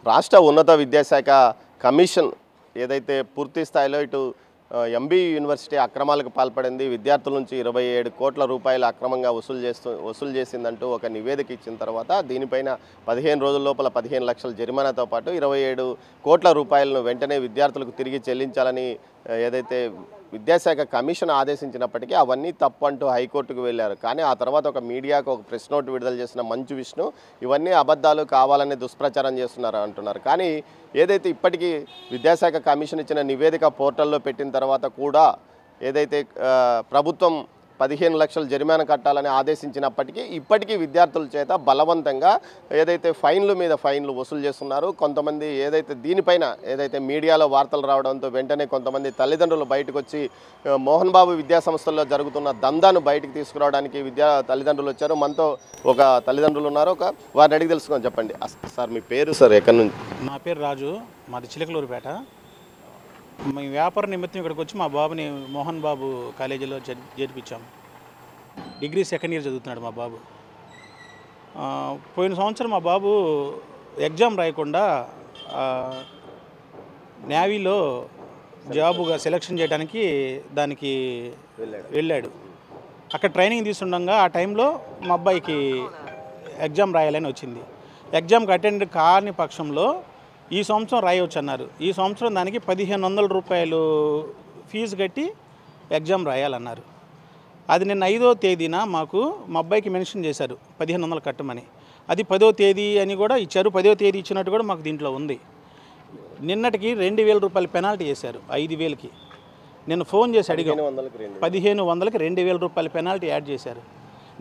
రాష్ట్ర ఉన్నత విద్యాశాఖ కమిషన్ ఏదైతే పూర్తి స్థాయిలో ఇటు ఎంబీయూ యూనివర్సిటీ అక్రమాలకు పాల్పడింది, విద్యార్థుల నుంచి 27 కోట్ల రూపాయలు అక్రమంగా వసూలు చేసిందంటూ ఒక నివేదిక ఇచ్చిన తర్వాత దీనిపైన 15 రోజుల లోపల 15 లక్షల జరిమానాతో పాటు 27 కోట్ల రూపాయలను వెంటనే విద్యార్థులకు తిరిగి చెల్లించాలని ఏదైతే విద్యాశాఖ కమిషన్ ఆదేశించినప్పటికీ అవన్నీ తప్పు అంటూ హైకోర్టుకు వెళ్ళారు. కానీ ఆ తర్వాత ఒక మీడియాకు ఒక ప్రెస్ నోట్ విడుదల చేసిన మంచు విష్ణు ఇవన్నీ అబద్ధాలు, కావాలని దుష్ప్రచారం చేస్తున్నారు అంటున్నారు. కానీ ఏదైతే ఇప్పటికీ విద్యాశాఖ కమిషన్ ఇచ్చిన నివేదిక పోర్టల్లో పెట్టిన తర్వాత కూడా ఏదైతే ప్రభుత్వం 15 లక్షల జరిమానా కట్టాలని ఆదేశించినప్పటికీ ఇప్పటికీ విద్యార్థుల చేత బలవంతంగా ఏదైతే ఫైన్ల మీద ఫైన్లు వసూలు చేస్తున్నారు. కొంతమంది ఏదైతే దీనిపైన ఏదైతే మీడియాలో వార్తలు రావడంతో వెంటనే కొంతమంది తల్లిదండ్రులు బయటకు వచ్చి మోహన్ బాబు విద్యాసంస్థల్లో జరుగుతున్న దందాను బయటకు తీసుకురావడానికి తల్లిదండ్రులు వచ్చారు. మనతో ఒక తల్లిదండ్రులు ఉన్నారు, వారిని అడిగి తెలుసుకొని చెప్పండి. సార్ మీ పేరు సార్, ఎక్కడి నుంచి? నా పేరు రాజు, మాది చిలకలూరుపేట. మీ వ్యాపార నిమిత్తం ఇక్కడికి వచ్చి మా బాబుని మోహన్ బాబు కాలేజీలో చేర్పించాము. డిగ్రీ సెకండ్ ఇయర్ చదువుతున్నాడు మా బాబు. పోయిన సంవత్సరం మా బాబు ఎగ్జామ్ రాయకుండా నేవీలో జాబుగా సెలక్షన్ చేయడానికి దానికి వెళ్ళాడు. అక్కడ ట్రైనింగ్ తీసుండగా ఆ టైంలో మా అబ్బాయికి ఎగ్జామ్ రాయాలని వచ్చింది. ఎగ్జామ్కి అటెండ్ కాని పక్షంలో ఈ సంవత్సరం రాయవచ్చు అన్నారు. ఈ సంవత్సరం దానికి 1500 రూపాయలు ఫీజు కట్టి ఎగ్జామ్ రాయాలన్నారు. అది నిన్న 5వ తేదీన మాకు మా అబ్బాయికి మెన్షన్ చేశారు 1500 కట్టమని. అది 10వ తేదీ అని కూడా ఇచ్చారు. 10వ తేదీ ఇచ్చినట్టు కూడా మాకు దీంట్లో ఉంది. నిన్నటికి 2000 రూపాయలు పెనాల్టీ చేశారు. 5000కి నిన్న ఫోన్ చేసి అడిగాం. 1500కి 2000 రూపాయలు పెనాల్టీ యాడ్ చేశారు.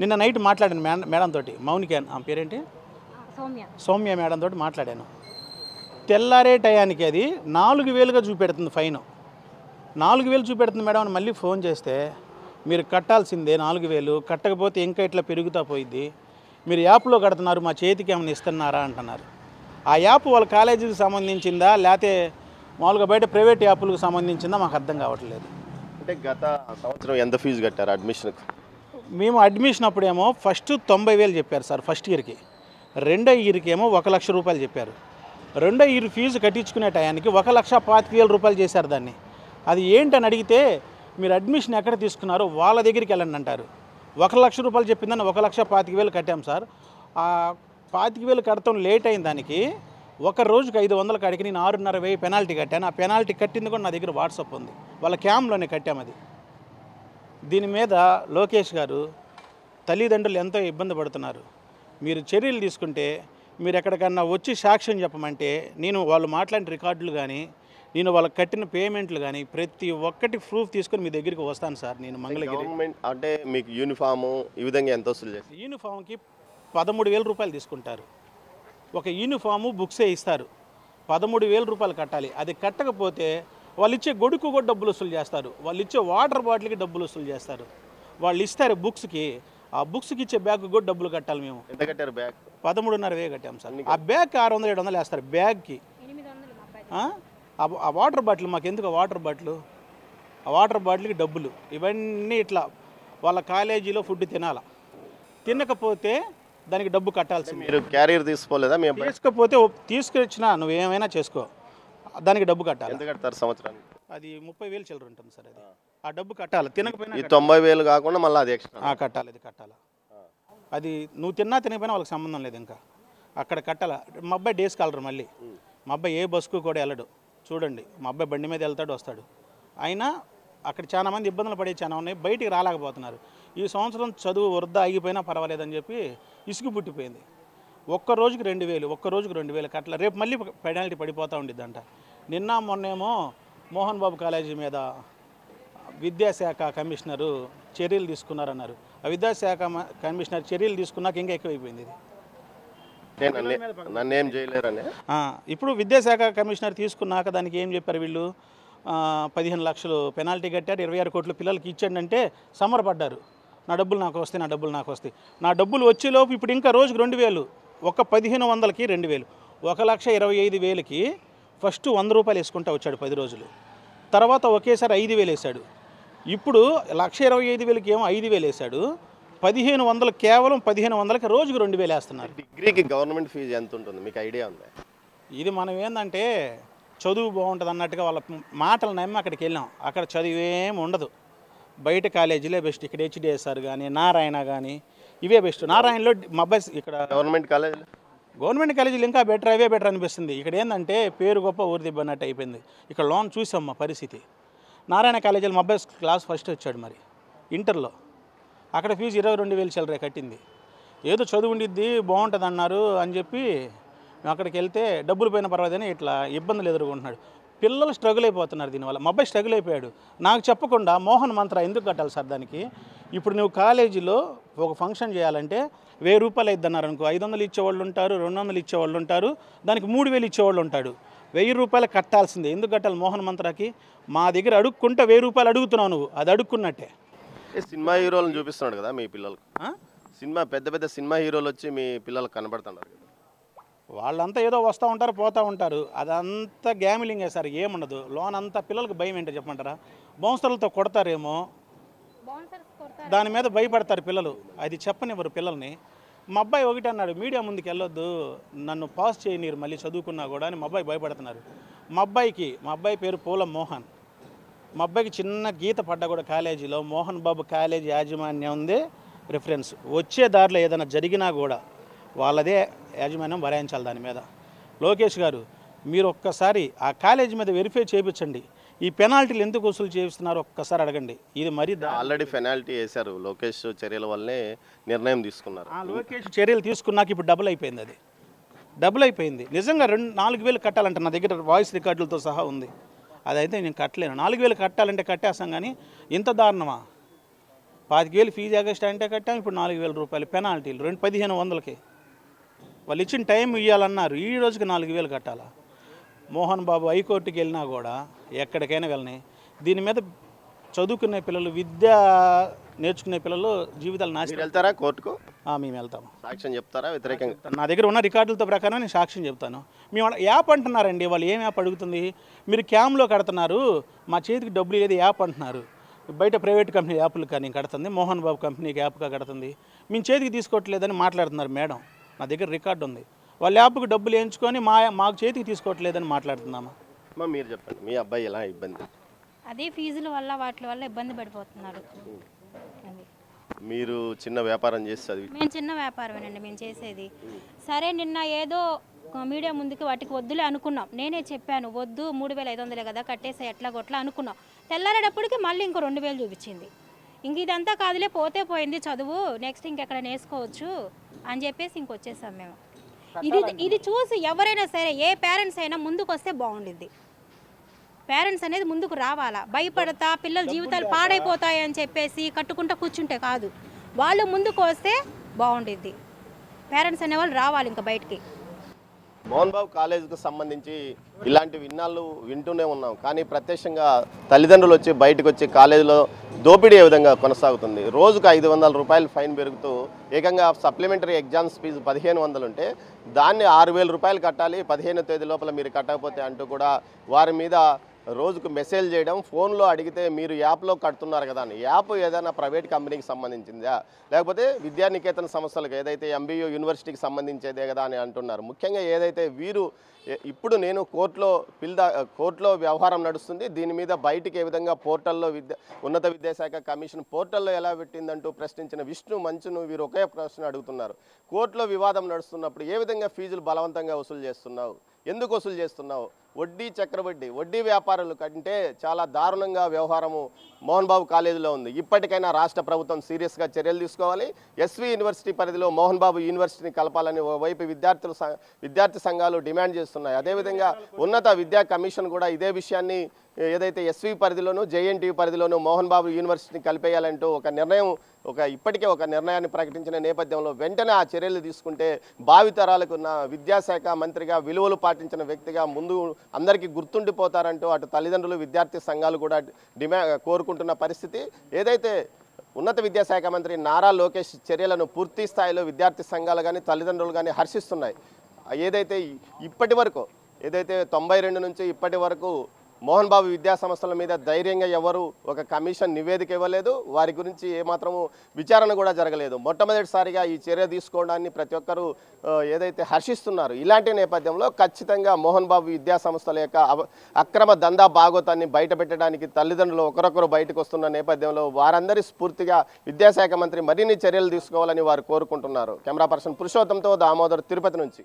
నిన్న నైట్ మాట్లాడాను మేడం తోటి, మౌనిక ఆ పేరేంటి, సౌమ్య మేడం తోటి మాట్లాడాను. తెల్లారే టయానికి అది 4000గా చూపెడుతుంది ఫైన్. 4000 చూపెడుతుంది మేడం అని మళ్ళీ ఫోన్ చేస్తే, మీరు కట్టాల్సిందే 4000, కట్టకపోతే ఇంకా ఇట్లా పెరుగుతా పోయిద్ది, మీరు యాప్లో కడుతున్నారు, మా చేతికి ఏమైనా ఇస్తున్నారా అంటున్నారు. ఆ యాప్ వాళ్ళ కాలేజీకి సంబంధించిందా లేకపోతే మామూలుగా బయట ప్రైవేట్ యాప్లకు సంబంధించిందా మాకు అర్థం కావట్లేదు. అంటే గత సంవత్సరం ఎంత ఫీజు కట్టారు అడ్మిషన్కి? మేము అడ్మిషన్ అప్పుడేమో ఫస్ట్ 90,000 చెప్పారు సార్ ఫస్ట్ ఇయర్కి. రెండో ఇయర్కి ఏమో 1 లక్ష రూపాయలు చెప్పారు. రెండో ఇయర్ ఫీజు కట్టించుకునే టయానికి 1,25,000 రూపాయలు చేశారు దాన్ని. అది ఏంటని అడిగితే, మీరు అడ్మిషన్ ఎక్కడ తీసుకున్నారో వాళ్ళ దగ్గరికి వెళ్ళండి అంటారు. 1 లక్ష రూపాయలు చెప్పిందని 1,25,000 కట్టాం సార్. ఆ 25,000 కడతాం లేట్ అయిన దానికి ఒక రోజుకి 500 కాడికి నేను 6,500 పెనాల్టీ కట్టాను. ఆ పెనాల్టీ కట్టింది కూడా నా దగ్గర వాట్సాప్ ఉంది, వాళ్ళ క్యాంప్లోనే కట్టాము అది. దీని మీద లోకేష్ గారు తల్లిదండ్రులు ఎంతో ఇబ్బంది పడుతున్నారు. మీరు చర్యలు తీసుకుంటే, మీరు ఎక్కడికన్నా వచ్చి సాక్ష్యం చెప్పమంటే నేను వాళ్ళు మాట్లాడిన రికార్డులు కానీ, నేను వాళ్ళకి కట్టిన పేమెంట్లు కానీ ప్రతి ఒక్కటి ప్రూఫ్ తీసుకొని మీ దగ్గరికి వస్తాను సార్. నేను మంగళగిరి అంటే మీకు యూనిఫాము ఈ విధంగా ఎంత వసూలు చేస్తారు? యూనిఫామ్కి 13,000 రూపాయలు తీసుకుంటారు. ఒక యూనిఫాము బుక్సే ఇస్తారు, 13,000 రూపాయలు కట్టాలి. అది కట్టకపోతే వాళ్ళు ఇచ్చే గొడుకు కూడా డబ్బులు వసూలు చేస్తారు, వాళ్ళు ఇచ్చే వాటర్ బాటిల్కి డబ్బులు వసూలు చేస్తారు. వాళ్ళు ఇస్తారు బుక్స్కి, ఆ బుక్స్కి ఇచ్చే బ్యాగ్ కూడా డబ్బులు కట్టాలి. మేము ఎంత కట్టారు? బ్యాగ్ 13,500 కట్టాం సార్. ఆ బ్యాగ్ 600-700 వేస్తారు బ్యాగ్కి. ఆ వాటర్ బాటిల్ మాకు ఎందుకు? వాటర్ బాటిల్కి డబ్బులు. ఇవన్నీ ఇట్లా వాళ్ళ కాలేజీలో ఫుడ్ తినాలా, తినకపోతే దానికి డబ్బు కట్టాల్సింది. మీరు క్యారియర్ తీసుకోలేదా? తీసుకపోతే తీసుకొచ్చినా నువ్వేమైనా చేసుకో, దానికి డబ్బు కట్టాలి. ఎంత కడతారు సంవత్సరానికి? అది 30,000 చిల్లర ఉంటుంది సార్. అది ఆ డబ్బు కట్టాలి. తినకపోయినా 90,000 కాకుండా మళ్ళీ అది ఎక్స్ట్రా కట్టాలి. అది కట్టాలి. అది నువ్వు తిన్నా తినకపోయినా వాళ్ళకి సంబంధం లేదు, ఇంకా అక్కడ కట్టాలి. మా అబ్బాయి డేస్ కాలర్, మళ్ళీ మా అబ్బాయి ఏ బస్సుకు కూడా వెళ్ళడు. చూడండి, మా అబ్బాయి బండి మీద వెళ్తాడు వస్తాడు. అయినా అక్కడ చాలా మంది ఇబ్బందులు పడే చాలా ఉన్నాయి, బయటికి రాలేకపోతున్నారు. ఈ సంవత్సరం చదువు వృధా ఆగిపోయినా పర్వాలేదని చెప్పి ఇసుగు పుట్టిపోయింది. ఒక్క రోజుకి 2,000 కట్ల. రేపు మళ్ళీ పెనాల్టీ పడిపోతూ ఉండిద్దంట. నిన్న మొన్నేమో మోహన్ బాబు కాలేజీ మీద విద్యాశాఖ కమిషనరు చర్యలు తీసుకున్నారన్నారు. ఆ విద్యాశాఖ కమిషనర్ చర్యలు తీసుకున్నాక ఇంకా ఎక్కువైపోయింది ఇది. నన్ను ఏం చేయలేరని ఇప్పుడు విద్యాశాఖ కమిషనర్ తీసుకున్నాక దానికి ఏం చెప్పారు వీళ్ళు, 15 లక్షలు పెనాల్టీ కట్టారు, 26 కోట్లు పిల్లలకి ఇచ్చండి అంటే సమరపడ్డారు. నా డబ్బులు నాకు వస్తాయి. నా డబ్బులు వచ్చేలోపు ఇప్పుడు ఇంకా రోజుకి 2,000, ఒక 1500కి 2,000, 1,25,000కి ఫస్ట్ 100 రూపాయలు వేసుకుంటా వచ్చాడు 10 రోజులు. తర్వాత ఒకేసారి 5,000 వేశాడు. ఇప్పుడు 1,25,000కి ఏమో 5,000 వేశాడు. 1,500 కేవలం 1,500కి రోజుకు 2,000 వేస్తున్నారు. డిగ్రీకి గవర్నమెంట్ ఫీజు ఎంత ఉంటుంది మీకు ఐడియా ఉందా? ఇది మనం ఏంటంటే చదువు బాగుంటుంది అన్నట్టుగా వాళ్ళ మాటలు నమ్మి అక్కడికి వెళ్ళాం. అక్కడ చదువు ఏమి ఉండదు. బయట కాలేజీలే బెస్ట్. ఇక్కడ హెచ్డిఎస్ఆర్ కానీ నారాయణ కానీ ఇవే బెస్ట్. నారాయణలో మా అబ్బాయి ఇక్కడ గవర్నమెంట్ కాలేజీలో గవర్నమెంట్ కాలేజీలు ఇంకా బెటర్, అవే బెటర్ అనిపిస్తుంది. ఇక్కడ ఏంటంటే పేరు గొప్ప ఊరి దిబ్బన్నట్టు అయిపోయింది. ఇక్కడ లోన్ చూసాం మా పరిస్థితి. నారాయణ కాలేజీలో మా అబ్బాయి క్లాస్ ఫస్ట్ వచ్చాడు మరి ఇంటర్లో. అక్కడ ఫీజు 22,000 చిల్లరే కట్టింది. ఏదో చదువు ఉండిద్ది బాగుంటుంది అన్నారు అని చెప్పి మేము అక్కడికి వెళ్తే డబ్బులు పోయిన పర్వాలేదని ఇట్లా ఇబ్బందులు ఎదుర్కొంటున్నాడు. పిల్లలు స్ట్రగుల్ అయిపోతున్నారు దీనివల్ల. మా అబ్బాయి స్ట్రగుల్ అయిపోయాడు. నాకు చెప్పకుండా మోహన్ మంత్ర ఎందుకు కట్టాలి సార్ దానికి? ఇప్పుడు నువ్వు కాలేజీలో ఒక ఫంక్షన్ చేయాలంటే 1000 రూపాయలు అయిద్దన్నారు అనుకో, 500 ఇచ్చేవాళ్ళు ఉంటారు, 200 ఇచ్చేవాళ్ళు ఉంటారు, దానికి 3000 ఇచ్చేవాళ్ళు ఉంటాడు. 1000 రూపాయలు కట్టాల్సిందే. ఎందుకు కట్టాలి మోహన్ మంత్రకి? మా దగ్గర అడుక్కుంటే 1000 రూపాయలు అడుగుతున్నావు నువ్వు, అది అడుక్కున్నట్టే. సినిమా హీరోలను చూపిస్తున్నాడు కదా మీ పిల్లలకు. సినిమా పెద్ద పెద్ద సినిమా హీరోలు వచ్చి మీ పిల్లలకు కనబడుతున్నారు కదా. వాళ్ళంతా ఏదో వస్తూ ఉంటారు పోతూ ఉంటారు. అదంతా గ్యామిలింగే సార్, ఏముండదు. లోన్ అంతా పిల్లలకు భయం ఏంటో చెప్పమంటారా? బౌన్సర్లతో కొడతారేమో, దాని మీద భయపడతారు పిల్లలు. అది చెప్పనివ్వరు పిల్లల్ని. మా అబ్బాయి ఒకటి అన్నాడు, మీడియా ముందుకు వెళ్ళొద్దు, నన్ను పాస్ చేయనీరు మళ్ళీ చదువుకున్నా కూడా అని మా అబ్బాయి భయపడుతున్నారు. మా అబ్బాయి పేరు పూల మోహన్. మా అబ్బాయికి చిన్న గీత పడ్డా కూడా కాలేజీలో మోహన్ బాబు కాలేజీ యాజమాన్యం ఉంది రిఫరెన్స్. వచ్చే దారిలో ఏదైనా జరిగినా కూడా వాళ్ళదే యాజమాన్యం భరాయించాలి దాని మీద. లోకేష్ గారు మీరు ఒక్కసారి ఆ కాలేజీ మీద వెరిఫై చేయించండి. ఈ పెనాల్టీలు ఎందుకు వసూలు చేయిస్తున్నారు ఒక్కసారి అడగండి. ఇది మరీ ఆల్రెడీ పెనాల్టీ వేశారు. లోకేష్ చర్యల వల్లనే నిర్ణయం తీసుకున్నారు. లోకేష్ చర్యలు తీసుకున్నాక ఇప్పుడు డబుల్ అయిపోయింది. నిజంగా 4,000 కట్టాలంటే నా దగ్గర వాయిస్ రికార్డులతో సహా ఉంది. అదైతే నేను కట్టలేను. 4,000 కట్టాలంటే కట్టేస్తాం, కానీ ఇంత దారుణమా? 25,000 ఫీజు ఆగస్ట్ అంటే కట్టాం, ఇప్పుడు 4,000 రూపాయలు పెనాల్టీలు. 1,500కి వాళ్ళు ఇచ్చిన టైం ఇవ్వాలన్నారు, ఈ రోజుకి 4,000 కట్టాలా? మోహన్ బాబు హైకోర్టుకి వెళ్ళినా కూడా ఎక్కడికైనా వెళ్ళని దీని మీద చదువుకునే పిల్లలు, విద్య నేర్చుకునే పిల్లలు జీవితాలు నాశనం. వెళ్తారా కోర్టుకు? మేము వెళ్తాము. సాక్ష్యం చెప్తారా వ్యతిరేకంగా? నా దగ్గర ఉన్న రికార్డులతో ప్రకారం నేను సాక్ష్యం చెప్తాను. మేము యాప్ అంటున్నారండి, వాళ్ళు ఏం యాప్ అడుగుతుంది? మీరు క్యామ్లో కడుతున్నారు, మా చేతికి డబ్బులు ఏది యాప్ అంటున్నారు. బయట ప్రైవేట్ కంపెనీ యాప్లు కానీ కడుతుంది, మోహన్ బాబు కంపెనీకి యాప్గా కడుతుంది. మేము చేతికి తీసుకోవట్లేదని మాట్లాడుతున్నారు మేడం. నా దగ్గర రికార్డు ఉంది. వాళ్ళ యాప్కి డబ్బులు వేయించుకొని మాకు చేతికి తీసుకోవట్లేదని మాట్లాడుతున్నామా? మీరు చెప్పండి, మీ అబ్బాయి ఎలా ఇబ్బంది? అదే ఫీజుల వల్ల వాటి వల్ల ఇబ్బంది పడిపోతున్నాడు. మీరు చిన్న వ్యాపారం చేసి చదివి? మేము చిన్న వ్యాపారమేనండి మేము చేసేది. సరే నిన్న ఏదో మీడియా ముందుకి వాటికి వద్దులే అనుకున్నాం. నేనే చెప్పాను, వద్దు 3,500 కదా కట్టేసే ఎట్లా కొట్లా అనుకున్నాం. తెల్లారేటప్పటికి మళ్ళీ ఇంకో 2,000 చూపించింది. ఇంక ఇదంతా కాదులే, పోతే పోయింది చదువు, నెక్స్ట్ ఇంకెక్కడ నేర్చుకోవచ్చు అని చెప్పేసి ఇంకొచ్చేసాం మేము. ఇది చూసి ఎవరైనా సరే, ఏ పేరెంట్స్ అయినా ముందుకు వస్తే బాగుండిద్ది. పేరెంట్స్ అనేది ముందుకు రావాలా. భయపడతా పిల్లల జీవితాలు పాడైపోతాయి అని చెప్పేసి కట్టుకుంటా కూర్చుంటే కాదు, వాళ్ళు ముందుకు వస్తే బాగుండిద్ది. పేరెంట్స్ అనేవాళ్ళు రావాలి ఇంకా బయటికి. మోహన్ బాబు కాలేజీకి సంబంధించి ఇలాంటి విన్నాళ్ళు వింటూనే ఉన్నాం, కానీ ప్రత్యక్షంగా తల్లిదండ్రులు వచ్చి బయటకు వచ్చి కాలేజీలో దోపిడీ ఏ విధంగా కొనసాగుతుంది. రోజుకు 500 రూపాయలు ఫైన్ పెరుగుతూ ఏకంగా సప్లిమెంటరీ ఎగ్జామ్స్ ఫీజు 1,500 ఉంటే దాన్ని 6,000 రూపాయలు కట్టాలి, 15వ తేదీ లోపల మీరు కట్టకపోతే అంటూ కూడా వారి మీద రోజుకు మెసేజ్ చేయడం, ఫోన్లో అడిగితే మీరు యాప్లో కడుతున్నారు కదా అని. యాప్ ఏదైనా ప్రైవేట్ కంపెనీకి సంబంధించిందా, లేకపోతే విద్యానికేతన సంస్థలకు ఏదైతే MBU యూనివర్సిటీకి సంబంధించేదే కదా అని అంటున్నారు. ముఖ్యంగా ఏదైతే వీరు ఇప్పుడు నేను కోర్టులో వ్యవహారం నడుస్తుంది, దీని మీద బయటికి ఏ విధంగా పోర్టల్లో ఉన్నత విద్యాశాఖ కమిషన్ పోర్టల్లో ఎలా పెట్టిందంటూ ప్రశ్నించిన విష్ణు మంచును వీరు ఒకే ప్రశ్న అడుగుతున్నారు. కోర్టులో వివాదం నడుస్తున్నప్పుడు ఏ విధంగా ఫీజులు బలవంతంగా వసూలు చేస్తున్నావు, ఎందుకు వసూలు చేస్తున్నావు? వడ్డీ చక్రవడ్డీ, వడ్డీ వ్యాపారులు కంటే చాలా దారుణంగా వ్యవహారము మోహన్ బాబు కాలేజీలో ఉంది. ఇప్పటికైనా రాష్ట్ర ప్రభుత్వం సీరియస్గా చర్యలు తీసుకోవాలి. ఎస్వి యూనివర్సిటీ పరిధిలో మోహన్ బాబు యూనివర్సిటీని కలపాలని ఓవైపు విద్యార్థి సంఘాలు డిమాండ్ చేస్తున్నాయి. అదేవిధంగా ఉన్నత విద్యా కమిషన్ కూడా ఇదే విషయాన్ని ఏదైతే ఎస్వి పరిధిలోనూ JNTU పరిధిలోనూ మోహన్ బాబు యూనివర్సిటీని కలిపేయాలంటూ ఇప్పటికే ఒక నిర్ణయాన్ని ప్రకటించిన నేపథ్యంలో వెంటనే ఆ చర్యలు తీసుకుంటే భావితరాలకు విద్యాశాఖ మంత్రిగా విలువలు పాటించిన వ్యక్తిగా ముందు అందరికీ గుర్తుండిపోతారంటూ అటు తల్లిదండ్రులు విద్యార్థి సంఘాలు కూడా కోరుకుంటున్న పరిస్థితి. ఏదైతే ఉన్నత విద్యాశాఖ మంత్రి నారా లోకేష్ చర్యలను పూర్తి స్థాయిలో విద్యార్థి సంఘాలు కానీ తల్లిదండ్రులు కానీ హర్షిస్తున్నాయి. ఏదైతే 92 నుంచి ఇప్పటి వరకు మోహన్ బాబు విద్యా సంస్థల మీద ధైర్యంగా ఎవరు ఒక కమిషన్ నివేదిక ఇవ్వలేదు, వారి గురించి ఏమాత్రము విచారణ కూడా జరగలేదు. మొట్టమొదటిసారిగా ఈ చర్య తీసుకోవడాన్ని ప్రతి ఒక్కరూ ఏదైతే హర్షిస్తున్నారు. ఇలాంటి నేపథ్యంలో ఖచ్చితంగా మోహన్ బాబు విద్యా సంస్థల యొక్క అక్రమ దందా భాగోతాన్ని బయటపెట్టడానికి తల్లిదండ్రులు ఒకరొకరు బయటకు వస్తున్న నేపథ్యంలో వారందరి స్ఫూర్తిగా విద్యాశాఖ మంత్రి మరిన్ని చర్యలు తీసుకోవాలని వారు కోరుకుంటున్నారు. కెమెరా పర్సన్ పురుషోత్తంతో దామోదర్, తిరుపతి నుంచి.